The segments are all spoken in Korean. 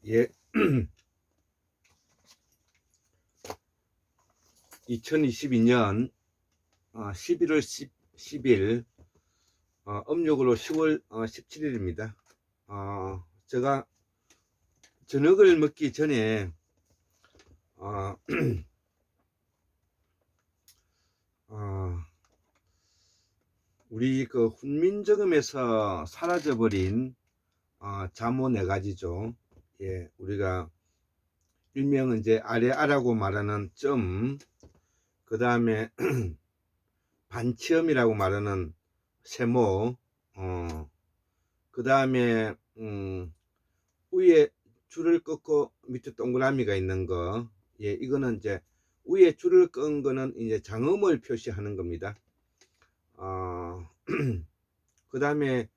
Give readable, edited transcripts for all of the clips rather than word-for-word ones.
예, 2022년 11월 10일 음력으로 10월 17일입니다. 제가 저녁을 먹기 전에 어, 우리 그 훈민정음에서 사라져버린 잠호 네 가지죠. 예, 우리가 일명은 이제 아래아라고 말하는 점, 그 다음에 반치음이라고 말하는 세모, 그 다음에 위에 줄을 긋고 밑에 동그라미가 있는 거, 예, 이거는 이제 위에 줄을 끈 거는 이제 장음을 표시하는 겁니다. 그 다음에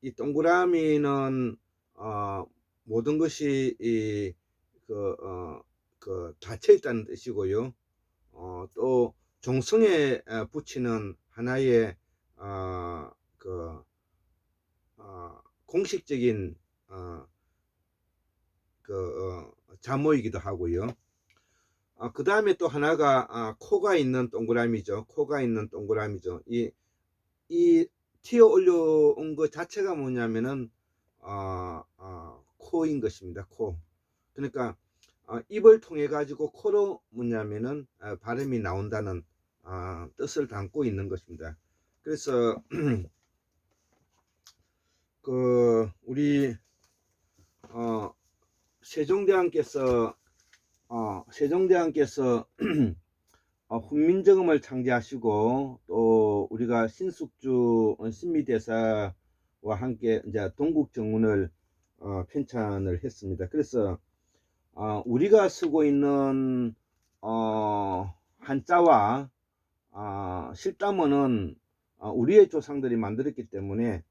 이 동그라미는 모든 것이 닫혀 있다는 뜻이고요. 또 종성에 붙이는 하나의 공식적인 자모이기도 하고요. 그 다음에 또 하나가 코가 있는 동그라미죠. 코가 있는 동그라미죠. 이 튀어 올려온 것 자체가 뭐냐면은 코인 것입니다. 코. 그러니까 입을 통해 가지고 코로 뭐냐면은 발음이 나온다는 뜻을 담고 있는 것입니다. 그래서 우리 세종대왕께서 훈민정음을 창제하시고 또 우리가 신숙주 신미대사와 함께 이제 동국정운을 편찬을 했습니다. 그래서 우리가 쓰고 있는 한자와 실담어는 우리의 조상들이 만들었기 때문에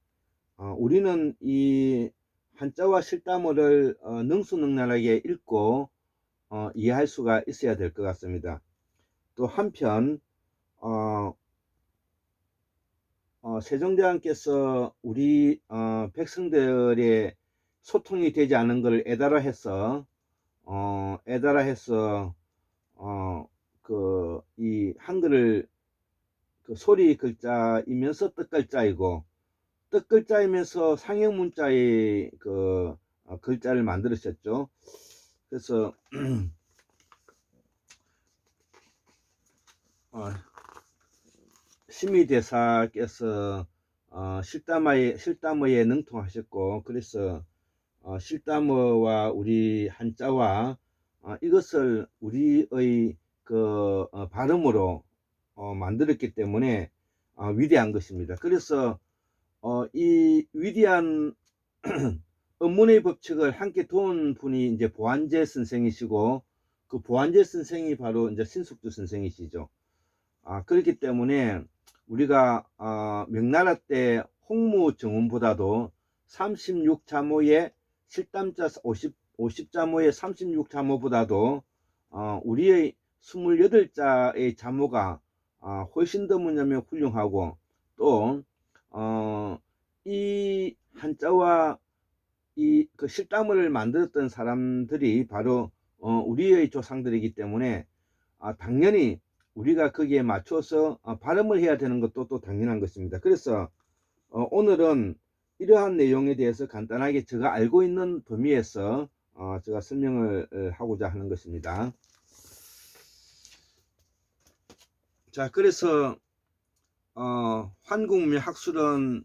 우리는 이 한자와 실담어를 능수능란하게 읽고 이해할 수가 있어야 될 것 같습니다. 또 한편 세종대왕께서 우리 백성들의 소통이 되지 않은 것을 애달아해서 이 한글을 소리 글자이면서 뜻글자이고 뜻글자이면서 상형 문자의 글자를 만들으셨죠. 그래서 신미대사께서 실담어에 능통하셨고, 그래서 실담어와 우리 한자와 이것을 우리의 발음으로 만들었기 때문에 위대한 것입니다. 그래서 이 위대한 언문의 법칙을 함께 도운 분이 이제 보안제 선생이시고, 그 보안제 선생이 바로 이제 신숙주 선생이시죠. 그렇기 때문에 우리가 명나라 때 홍무정운보다도 36자모의 실담자 50자모의 36자모보다도 우리의 28자의 자모가 훨씬 더 뭐냐면 훌륭하고, 또 이 한자와 이 실담을 만들었던 사람들이 바로 우리의 조상들이기 때문에 당연히 우리가 거기에 맞춰서 발음을 해야 되는 것도 또 당연한 것입니다. 그래서 오늘은 이러한 내용에 대해서 간단하게 제가 알고 있는 범위에서 제가 설명을 하고자 하는 것입니다. 자, 그래서 환국문명 학술은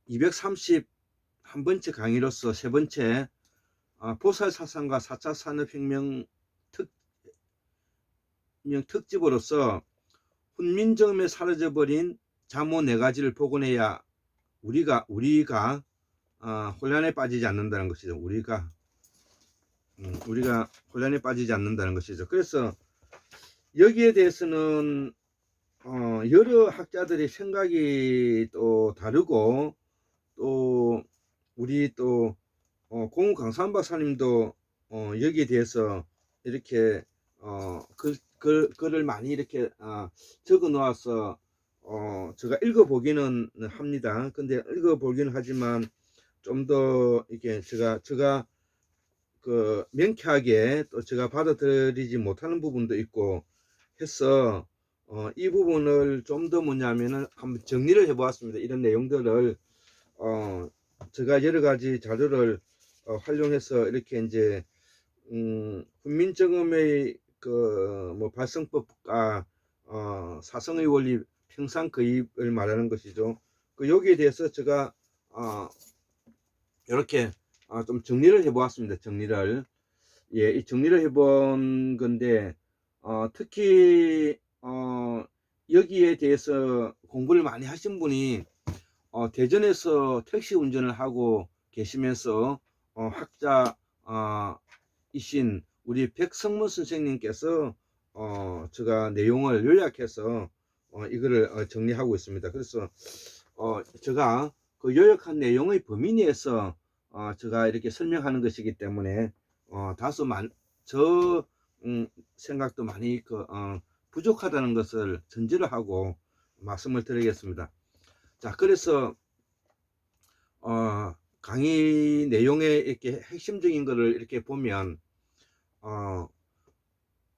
231번째 강의로서 세 번째 보살사상과 4차 산업혁명 특집으로서 훈민정음에 사라져버린 잠호 네 가지를 복원해야 우리가 혼란에 빠지지 않는다는 것이죠. 우리가 혼란에 빠지지 않는다는 것이죠. 그래서 여기에 대해서는 여러 학자들의 생각이 또 다르고, 또 우리 또 공우 강산 박사님도 여기에 대해서 이렇게 글을 많이 이렇게 적어 놓아서 제가 읽어보기는 합니다. 근데 읽어보기는 하지만 좀 더 이렇게 제가 그 명쾌하게 또 제가 받아들이지 못하는 부분도 있고 해서 이 부분을 좀 더 뭐냐면은 한번 정리를 해 보았습니다. 이런 내용들을 제가 여러 가지 자료를 활용해서 이렇게 이제 훈민정음의 그 뭐 발성법과 사성의 원리 평상 거입을 말하는 것이죠. 그 여기에 대해서 제가 이렇게 좀 정리를 해 보았습니다. 정리를. 예, 이 정리를 해본 건데, 특히, 여기에 대해서 공부를 많이 하신 분이, 대전에서 택시 운전을 하고 계시면서, 학자, 이신 우리 백성문 선생님께서, 제가 내용을 요약해서, 이거를 정리하고 있습니다. 그래서, 제가 그 요약한 내용의 범위 내에서, 제가 이렇게 설명하는 것이기 때문에, 다소 저 생각도 많이 부족하다는 것을 전제를 하고 말씀을 드리겠습니다. 자, 그래서 강의 내용에 이렇게 핵심적인 것을 이렇게 보면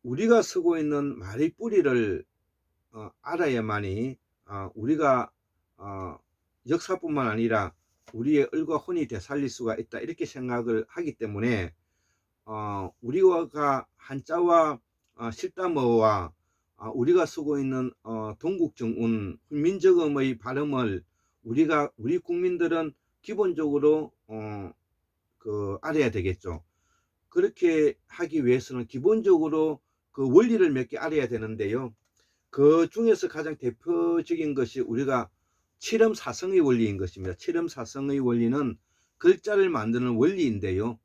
우리가 쓰고 있는 말의 뿌리를 알아야만이 우리가 역사뿐만 아니라 우리의 을과 혼이 되살릴 수가 있다, 이렇게 생각을 하기 때문에 우리가 한자와 실담어와 우리가 쓰고 있는 동국정운 훈민정음의 발음을 우리 국민들은 기본적으로 알아야 되겠죠. 그렇게 하기 위해서는 기본적으로 그 원리를 몇 개 알아야 되는데요. 그 중에서 가장 대표적인 것이 우리가 칠음사성의 원리인 것입니다. 칠음사성의 원리는 글자를 만드는 원리인데요.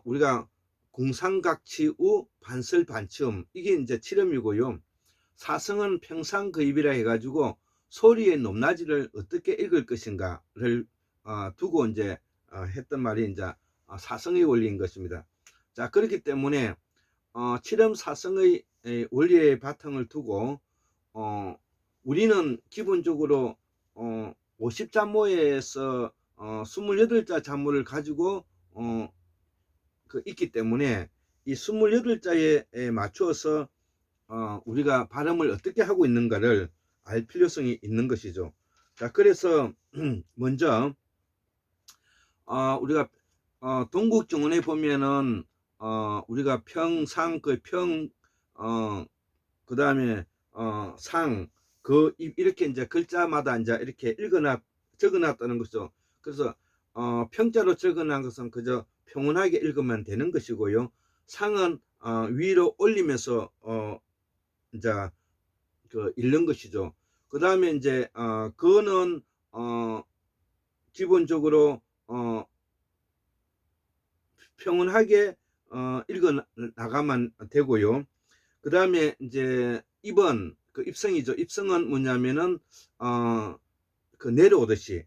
우리가 궁상각치우 반설반치음, 이게 이제 칠음이고요. 사성은 평상거입이라 해가지고 소리의 높낮이를 어떻게 읽을 것인가를 두고 이제 했던 말이 이제 사성의 원리인 것입니다. 자, 그렇기 때문에 칠음사성의 원리의 바탕을 두고 우리는 기본적으로 50자모에서 28자 자모를 가지고 있기 때문에 이 28자에 맞추어서 우리가 발음을 어떻게 하고 있는가를 알 필요성이 있는 것이죠. 자, 그래서 먼저 우리가 동국정원에 보면은 우리가 평상 그 다음에 상 이렇게 이제 글자마다 이제 이렇게 적어놨다는 것이죠. 그래서 평자로 적어놓은 것은 그저 평온하게 읽으면 되는 것이고요. 상은 위로 올리면서 이제 읽는 것이죠. 그 다음에 이제 그는 기본적으로 평온하게 읽어 나가면 되고요. 그 다음에 이제 입은 그 입성이죠. 입성은 뭐냐면은 그 내려오듯이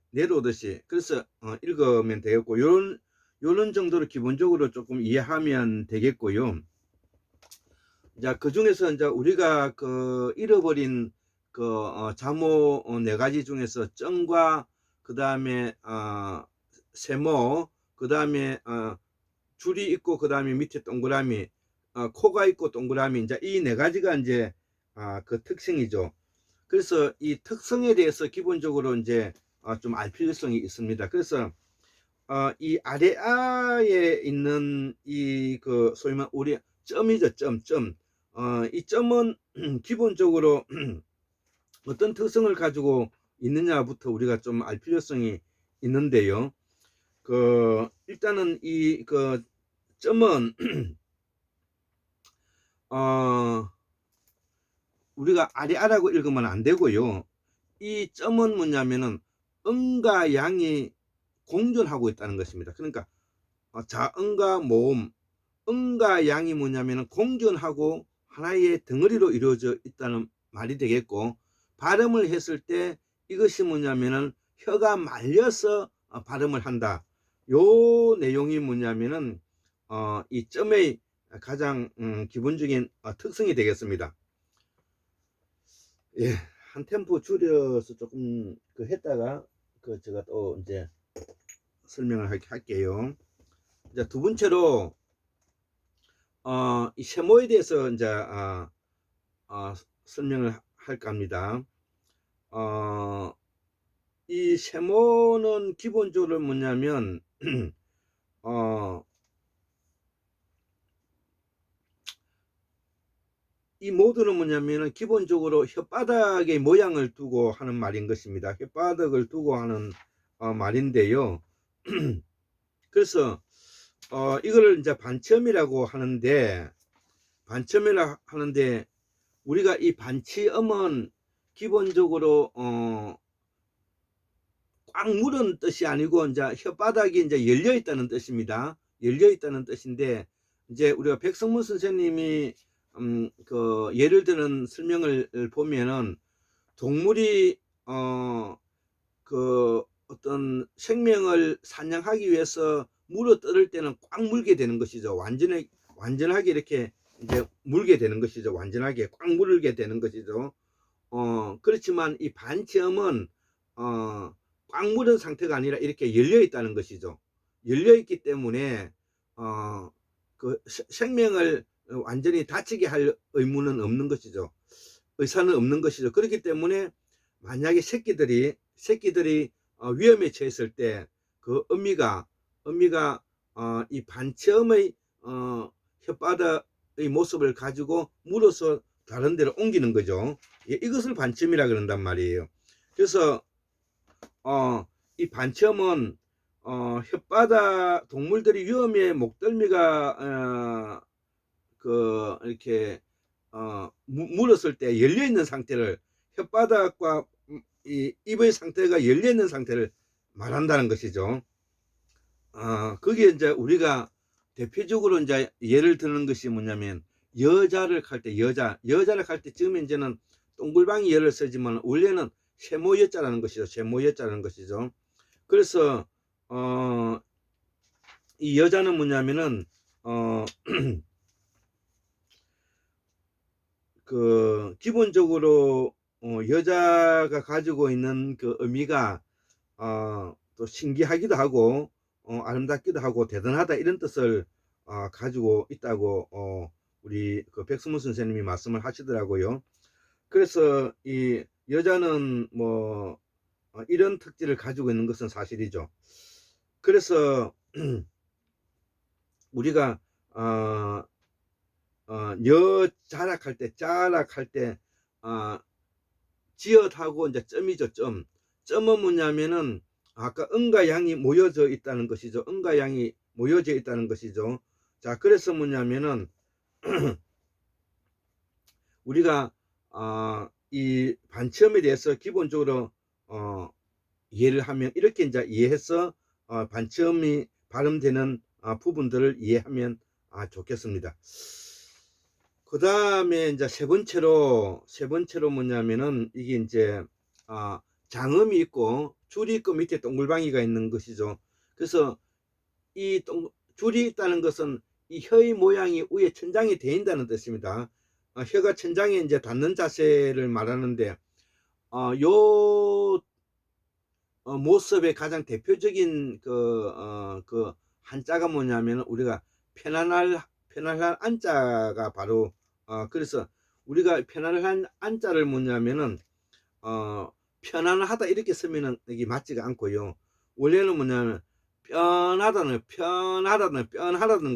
그래서 읽으면 되겠고, 요런 정도로 기본적으로 조금 이해하면 되겠고요. 자, 그 중에서 이제 우리가 잃어버린 자모 네 가지 중에서 정과 그 다음에 세모, 그 다음에 줄이 있고 그 다음에 밑에 동그라미, 코가 있고 동그라미, 이제 이 네 가지가 이제 그 특성이죠. 그래서 이 특성에 대해서 기본적으로 이제 좀 알 필요성이 있습니다. 그래서 이 아래아에 있는 이 소위 말 우리 점이죠. 점. 이 점은 기본적으로 어떤 특성을 가지고 있느냐부터 우리가 좀 알 필요성이 있는데요. 일단은 이 점은 우리가 아래아라고 읽으면 안 되고요. 이 점은 뭐냐면은 음과 양이 공존하고 있다는 것입니다. 그러니까 자음과 모음, 음과 양이 뭐냐면은 공존하고 하나의 덩어리로 이루어져 있다는 말이 되겠고, 발음을 했을 때 이것이 뭐냐면은 혀가 말려서 발음을 한다. 요 내용이 뭐냐면은 이 점의 가장 기본적인 특성이 되겠습니다. 예, 한 템포 줄여서 조금 그 했다가 그 제가 또 이제 설명을 할게요. 이제 두 번째로 이 세모에 대해서 이제 설명을 할까 합니다. 이 세모는 기본적으로 뭐냐면 이 모드는 뭐냐면은 기본적으로 혓바닥의 모양을 두고 하는 말인 것입니다. 혓바닥을 두고 하는 말인데요. 그래서 이거를 이제 반치음이라고 하는데 우리가 이 반치음은 기본적으로 꽉 물은 뜻이 아니고 이제 혓바닥이 이제 열려 있다는 뜻입니다. 열려 있다는 뜻인데 이제 우리가 백성문 선생님이 그 예를 드는 설명을 보면은 동물이 그 어떤 생명을 사냥하기 위해서 물어 뜯을 때는 꽉 물게 되는 것이죠. 완전하게 이렇게 이제 물게 되는 것이죠. 완전하게 꽉 물게 되는 것이죠. 그렇지만 이 반체음은 꽉 물은 상태가 아니라 이렇게 열려 있다는 것이죠. 열려 있기 때문에 그 생명을 완전히 다치게 할 의무는 없는 것이죠. 의사는 없는 것이죠. 그렇기 때문에 만약에 새끼들이 위험에 처했을 때 그 어미가 이 반체음의 혓바닥의 모습을 가지고 물어서 다른 데로 옮기는 거죠. 이것을 반체음이라 그런단 말이에요. 그래서 이 반체음은 혓바닥 동물들이 위험에 목덜미가 그 이렇게 물었을 때 열려 있는 상태를 혓바닥과 이 입의 상태가 열려 있는 상태를 말한다는 것이죠. 그게 이제 우리가 대표적으로 이제 예를 드는 것이 뭐냐면 여자를 할 때 여자를 할 때 지금 이제는 동글방이 여를 쓰지만 원래는 세모여자라는 것이죠. 세모여자라는 것이죠. 그래서 이 여자는 뭐냐면은 그 기본적으로 여자가 가지고 있는 그 의미가 또 신기하기도 하고 아름답기도 하고 대단하다 이런 뜻을 가지고 있다고 우리 그 백승문 선생님이 말씀을 하시더라고요. 그래서 이 여자는 뭐 이런 특질을 가지고 있는 것은 사실이죠. 그래서 우리가 여 자락할 때 지읒하고 이제 점이죠. 점은 뭐냐면은 아까 음과 양이 모여져 있다는 것이죠. 음과 양이 모여져 있다는 것이죠. 자, 그래서 뭐냐면은 우리가 이 반체음에 대해서 기본적으로 이해를 하면 이렇게 이제 이해해서 반체음이 발음되는 부분들을 이해하면 좋겠습니다. 그 다음에 이제 세 번째로 뭐냐면은 이게 이제 장음이 있고 줄이 있고 밑에 동글방이가 있는 것이죠. 그래서 이 줄이 있다는 것은 이 혀의 모양이 위에 천장이 되어 있다는 뜻입니다. 혀가 천장에 이제 닿는 자세를 말하는데 요 모습의 가장 대표적인 그 한자가 뭐냐면 우리가 편안한 안자가 바로 그래서 우리가 편안한 안자를 뭐냐면은 편안하다 이렇게 쓰면은 이게 맞지가 않고요. 원래는 뭐냐면 편하다는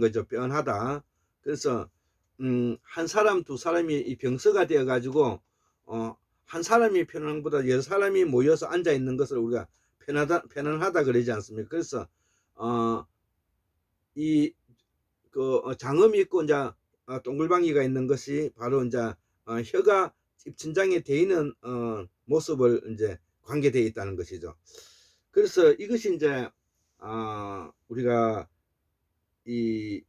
거죠. 편하다. 그래서 한 사람 두 사람이 이 병서가 되어 가지고 한 사람이 편안한 것보다 여러 사람이 모여서 앉아 있는 것을 우리가 편안하다 그러지 않습니까? 그래서 이 장음이 있고 이제 동글방이가 있는 것이 바로 이제 혀가 입천장에 돼 있는 모습을 이제 관계되어 있다는 것이죠. 그래서 이것이 이제 우리가 이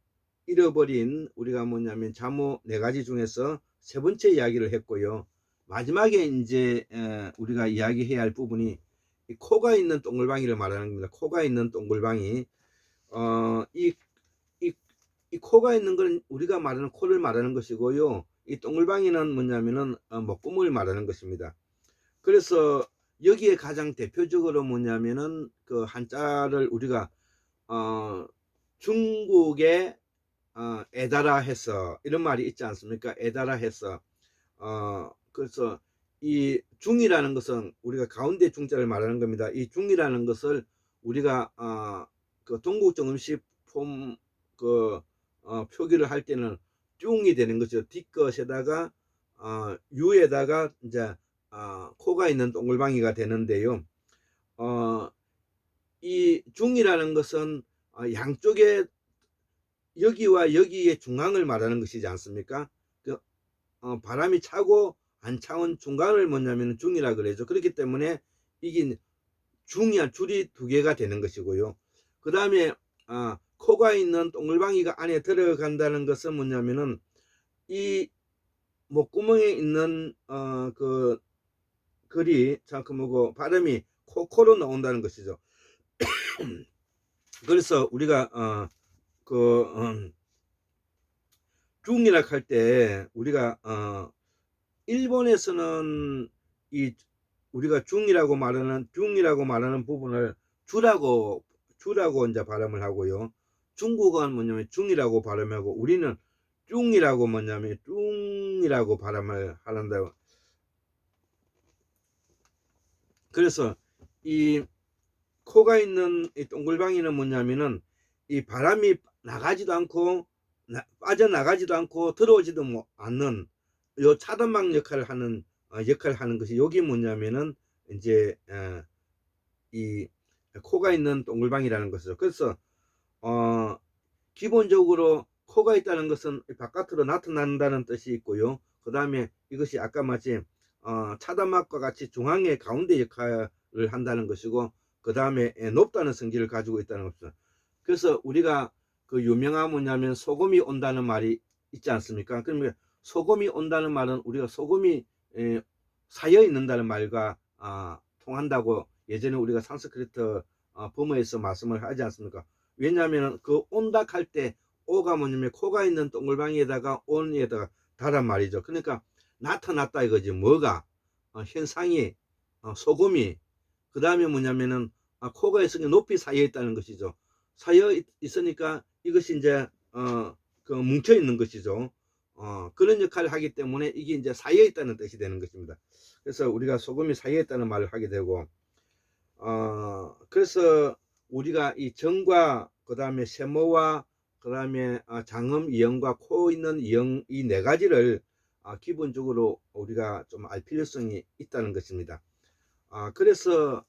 잃어버린 우리가 뭐냐면 잠오 네 가지 중에서 세 번째 이야기를 했고요. 마지막에 이제 우리가 이야기해야 할 부분이 이 코가 있는 동글방이를 말하는 겁니다. 코가 있는 동글방이 이 코가 있는 건 우리가 말하는 코를 말하는 것이고요. 이 동글방이는 뭐냐면은 목구멍을 말하는 것입니다. 그래서 여기에 가장 대표적으로 뭐냐면은 그 한자를 우리가 중국의 에다라 해서 이런 말이 있지 않습니까? 에다라 해서 그래서 이 중이라는 것은 우리가 가운데 중자를 말하는 겁니다. 이 중이라는 것을 우리가 그 동국정 음식 그 표기를 할 때는 중이 되는 거죠. 뒷것에다가 유에다가 이제 코가 있는 동글방이가 되는데요. 이 중이라는 것은 양쪽에 여기와 여기의 중앙을 말하는 것이지 않습니까? 그 바람이 차고 안 차온 중간을 뭐냐면 중이라 그러죠. 그렇기 때문에 이게 중이야 줄이 두 개가 되는 것이고요. 그 다음에 코가 있는 동글방이가 안에 들어간다는 것은 뭐냐면은 이 목구멍에 있는 그 글이 자그 뭐고 발음이 코로 나온다는 것이죠. 그래서 우리가 중이라 할 때 우리가 일본에서는 이 우리가 중이라고 말하는 부분을 주라고 이제 발음을 하고요. 중국은 뭐냐면 중이라고 발음하고 우리는 중이라고 뭐냐면 중이라고 발음을 하는데요. 그래서 이 코가 있는 이 동글방이는 뭐냐면은 이 바람이 나가지도 않고 빠져나가지도 않고 들어오지도 않는 요 차단막 역할을 하는 것이 여기 뭐냐면은 이제 이 코가 있는 동글방이라는 것이죠. 그래서 기본적으로 코가 있다는 것은 바깥으로 나타난다는 뜻이 있고요. 그 다음에 이것이 아까 마치 차단막과 같이 중앙의 가운데 역할을 한다는 것이고, 그 다음에 높다는 성질을 가지고 있다는 것이죠. 그래서 우리가 그 유명한 뭐냐면 소금이 온다는 말이 있지 않습니까? 그러면 소금이 온다는 말은 우리가 소금이 쌓여 있는다는 말과 통한다고 예전에 우리가 산스크리트 범어에서 말씀을 하지 않습니까? 왜냐하면 그 온다 할 때 오가 뭐냐면 코가 있는 동글방이에다가 온에다가 다란 말이죠. 그러니까 나타났다 이거지. 뭐가 현상이 소금이 그 다음에 뭐냐면은 코가 있으니까 높이 쌓여 있다는 것이죠. 쌓여 있으니까 이것이 이제 그 뭉쳐 있는 것이죠. 그런 역할을 하기 때문에 이게 이제 쌓여 있다는 뜻이 되는 것입니다. 그래서 우리가 소금이 쌓여 있다는 말을 하게 되고, 그래서 우리가 이 정과 그 다음에 세모와 그 다음에 장음 이형과 코 있는 이형 이 네 가지를 기본적으로 우리가 좀 알 필요성이 있다는 것입니다. 그래서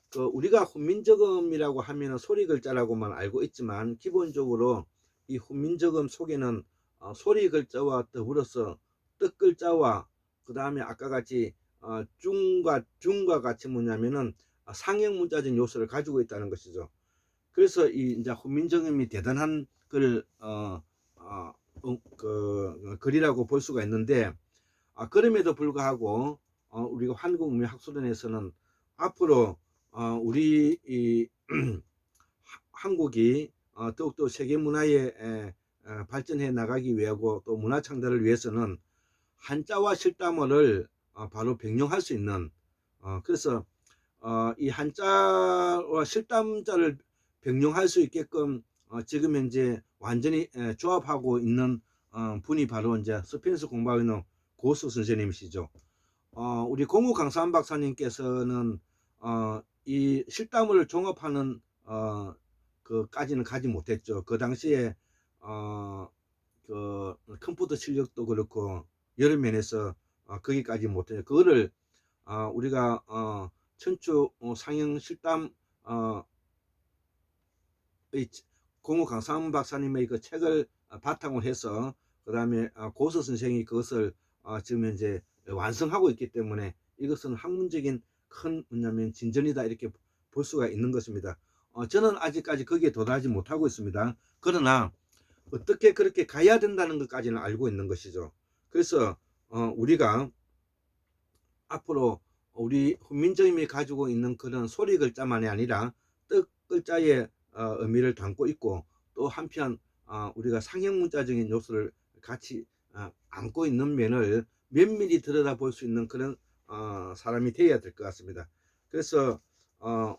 그 우리가 훈민정음이라고 하면 소리 글자라고만 알고 있지만 기본적으로 이 훈민정음 속에는 소리 글자와 더불어서 뜻 글자와 그 다음에 아까 같이 중과 같이 뭐냐면은 상형 문자적 요소를 가지고 있다는 것이죠. 그래서 이 이제 훈민정음이 대단한 그 글이라고 볼 수가 있는데, 그럼에도 불구하고 우리가 한국문명학술원에서는 앞으로 우리 이 한국이 더욱더 세계 문화에 발전해 나가기 위하고 또 문화 창달을 위해서는 한자와 실담어를 바로 병용할 수 있는 그래서 이 한자와 실담자를 병용할 수 있게끔 지금 현재 완전히 조합하고 있는 분이 바로 이제 스페인서 공부하고 있는 고수 선생님이시죠. 우리 공우 강산 박사님께서는 이 실담을 종합하는 그까지는 가지 못했죠. 그 당시에 그 컴퓨터 실력도 그렇고 여러 면에서 거기까지 못해요. 그거를 우리가 천추 상형 실담 공우 강산 박사님의 그 책을 바탕으로 해서 그 다음에 고서 선생이 그것을 지금 이제 완성하고 있기 때문에 이것은 학문적인 큰 뭐냐면 진전이다 이렇게 볼 수가 있는 것입니다. 저는 아직까지 거기에 도달하지 못하고 있습니다. 그러나 어떻게 그렇게 가야 된다는 것까지는 알고 있는 것이죠. 그래서 우리가 앞으로 우리 훈민정음이 가지고 있는 그런 소리 글자만이 아니라 뜻 글자의 의미를 담고 있고, 또 한편 우리가 상형 문자적인 요소를 같이 안고 있는 면을 면밀히 들여다볼 수 있는 그런 사람이 되어야 될 것 같습니다. 그래서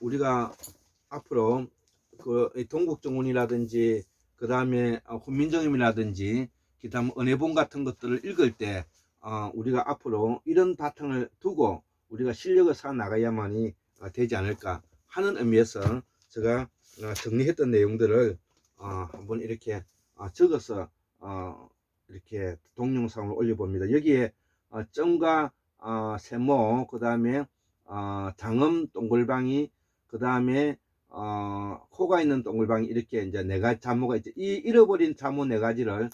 우리가 앞으로 그 동국정운이라든지 그 다음에 훈민정음이라든지 그 다음 은혜본 같은 것들을 읽을 때 우리가 앞으로 이런 바탕을 두고 우리가 실력을 쌓아 나가야만이 되지 않을까 하는 의미에서 제가 정리했던 내용들을 한번 이렇게 적어서 이렇게 동영상을 올려봅니다. 여기에 점과 세모, 그 다음에 장음 동글방이, 그 다음에 코가 있는 동글방이 이렇게 이제 네 가지 자모가 있죠. 이 잃어버린 자모 네 가지를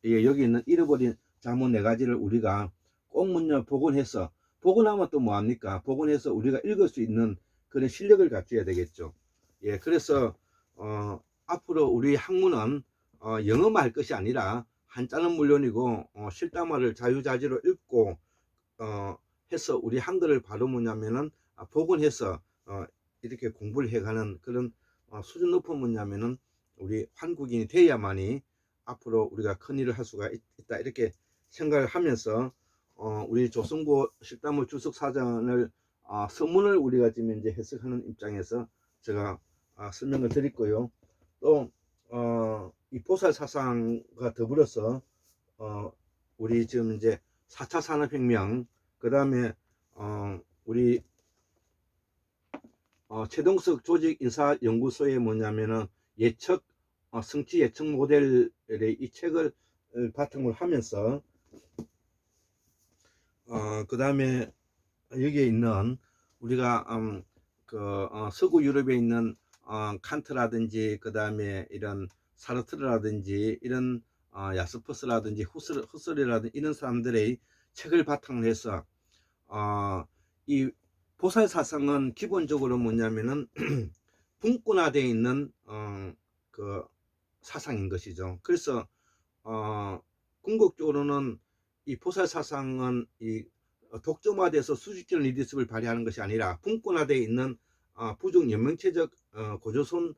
여기 있는 잃어버린 자모 네 가지를 우리가 꼭 먼저 복원해서, 복원하면 또 뭐합니까? 복원해서 우리가 읽을 수 있는 그런 실력을 갖춰야 되겠죠. 예, 그래서 앞으로 우리 학문은 영어만 할 것이 아니라 한자는 물론이고 실담화를 자유자재로 읽고 해서 우리 한글을 바로 뭐냐면은 복원해서 이렇게 공부를 해가는 그런 수준 높은 뭐냐면은 우리 한국인이 돼야만이 앞으로 우리가 큰 일을 할 수가 있다 이렇게 생각을 하면서 우리 조선고 실담화 주석 사전을 서문을 우리가 지금 이제 해석하는 입장에서 제가 설명을 드렸고요. 또 이 보살 사상과 더불어서 우리 지금 이제 4차 산업혁명, 그 다음에 우리 최동석 조직인사연구소에 뭐냐면은 예측 성취 예측 모델의 이 책을 바탕으로 하면서 그 다음에 여기에 있는 우리가 서구 유럽에 있는 칸트라든지 그 다음에 이런 사르트르라든지 이런 야스퍼스라든지 후스르라든지 이런 사람들의 책을 바탕으로 해서 이 보살 사상은 기본적으로 뭐냐면은 분권화되어 있는 그 사상인 것이죠. 그래서 궁극적으로는 이 보살 사상은 이 독점화돼서 수직적 리더십을 발휘하는 것이 아니라 분권화되어 있는 부족 연명체적 고조선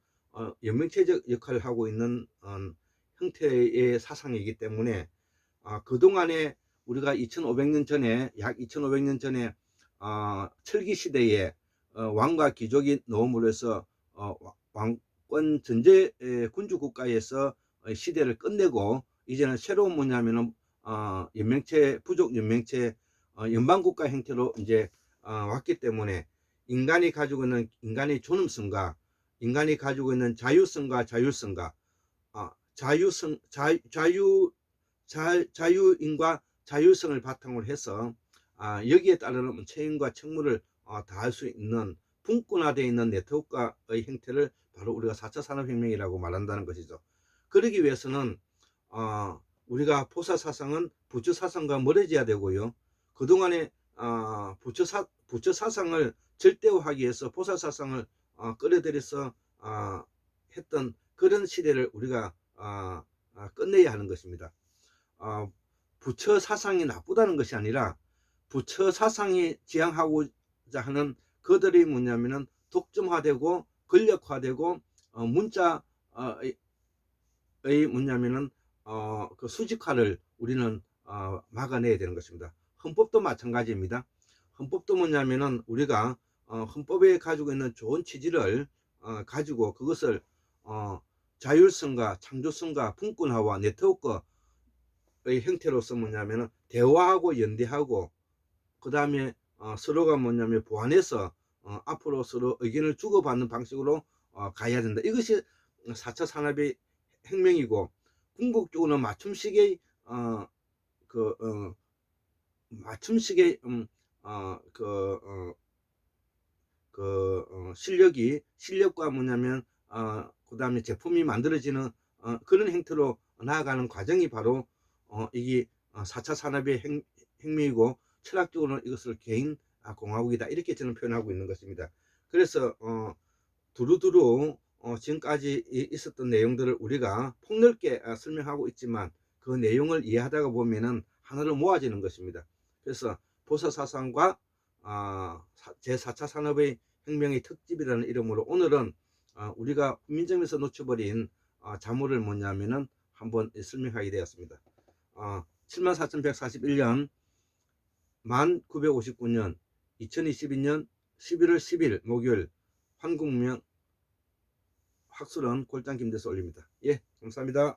연명체적 역할을 하고 있는 형태의 사상이기 때문에 그동안에 우리가 2500년 전에 약 2500년 전에 철기 시대에 왕과 귀족이 노음으로 해서 왕권 전제 군주 국가에서 시대를 끝내고 이제는 새로운 뭐냐면은 연명체 부족 연명체 연방국가 형태로 이제 왔기 때문에 인간이 가지고 있는 인간의 존엄성과 인간이 가지고 있는 자유성과 자율성과 자유성 자유인과 자율성을 바탕으로 해서 여기에 따르는 책임과 책무를 다할 수 있는 분권화되어 있는 네트워크의 형태를 바로 우리가 4차 산업혁명이라고 말한다는 것이죠. 그러기 위해서는 우리가 포사사상은 부처사상과 멀어져야 되고요. 그동안에 부처사상을 절대화하기 위해서 포사사상을 끌어들여서 했던 그런 시대를 우리가 끝내야 하는 것입니다. 부처 사상이 나쁘다는 것이 아니라 부처 사상이 지향하고자 하는 그들이 뭐냐면은 독점화되고 권력화되고 문자의 뭐냐면은 그 수직화를 우리는 막아내야 되는 것입니다. 헌법도 마찬가지입니다. 헌법도 뭐냐면은 우리가 헌법에 가지고 있는 좋은 취지를 가지고 그것을 자율성과 창조성과 분권화와 네트워크의 형태로서 뭐냐면은 대화하고 연대하고 그 다음에 서로가 뭐냐면 보완해서 앞으로 서로 의견을 주고받는 방식으로 가야 된다. 이것이 4차 산업의 혁명이고 궁극적으로 맞춤식의 맞춤식의 실력과 뭐냐면 그 다음에 제품이 만들어지는 그런 형태로 나아가는 과정이 바로 이게 4차 산업의 혁명이고 철학적으로는 이것을 개인 공화국이다 이렇게 저는 표현하고 있는 것입니다. 그래서 두루두루 지금까지 있었던 내용들을 우리가 폭넓게 설명하고 있지만 그 내용을 이해하다가 보면은 하나로 모아지는 것입니다. 그래서 보사사상과 제4차 산업의 혁명의 특집이라는 이름으로 오늘은 우리가 민정에서 놓쳐버린 자모를 뭐냐면은 한번 설명하게 되었습니다. 74,141년 1959년 2022년 11월 10일 목요일 한국명 학술원 골장 김대수 올립니다. 예, 감사합니다.